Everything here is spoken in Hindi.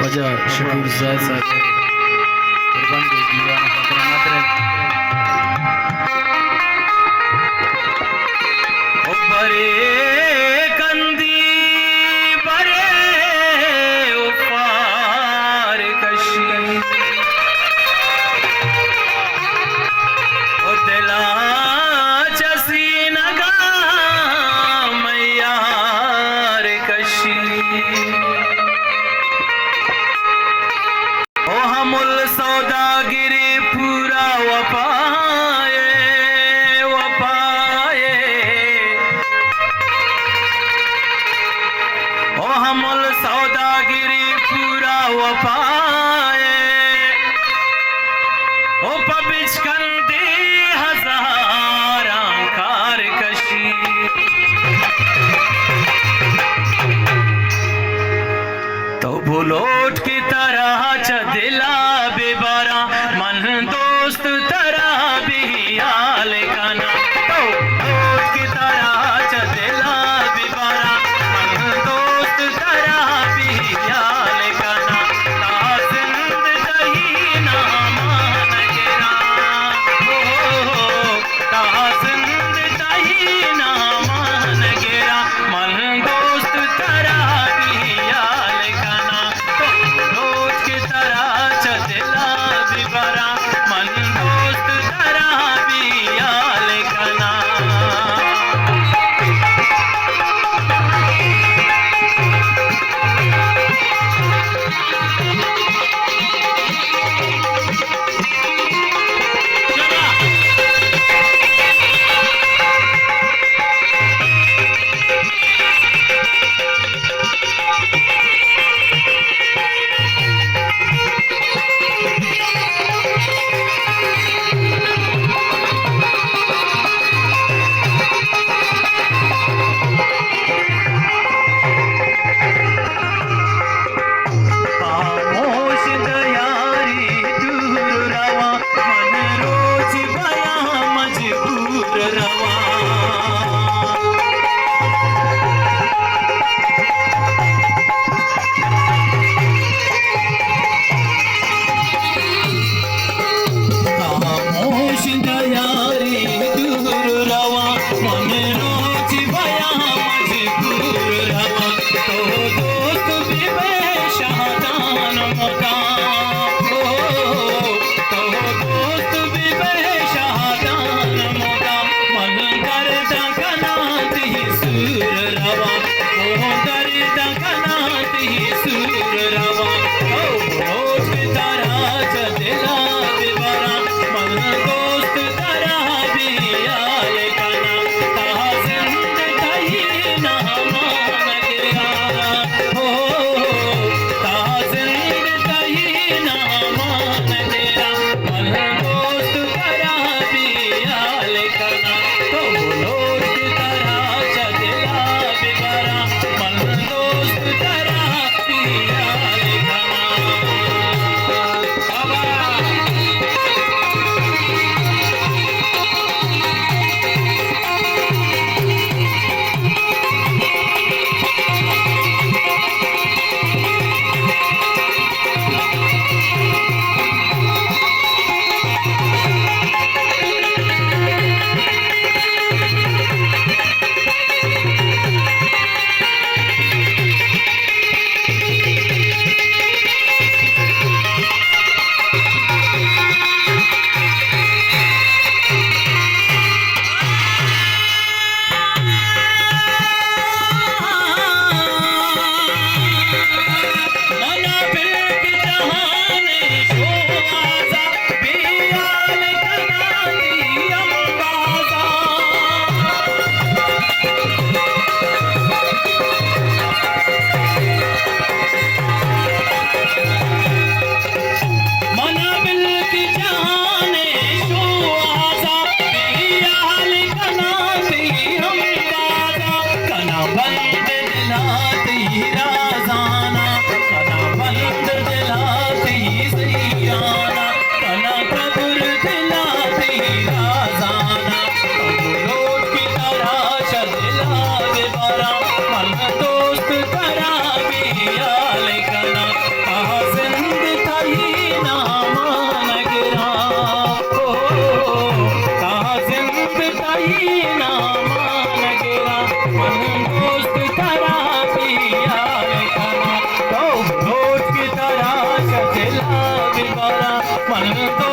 वजह शबीर ज़ैद साहब कुर्बान के दीवान खतरा मात्र ओ बरे कंदी बरे उफार कशी ओ दिला चसी नगा मैयार कशी मुल सौदागिरी पूरा वफाए वफाए ओ हमल सौदागिरी पूरा वफाए ओ पबिच कंदी हजारा कार कशी तो बुलोट की तरह दिला बेबारा मन दोस्त तरह भी याल काना तो की तरह दिला बेबारा मन दोस्त तरह भी याल काना तासिंद दही ना मान गिरा हो तासिंद दही ना मान गिरा मन दोस्त तरह भी याल काना तो की तरह दिला बिबरा मन दोस्त तरह भी याल कना Yeah. म्हणतो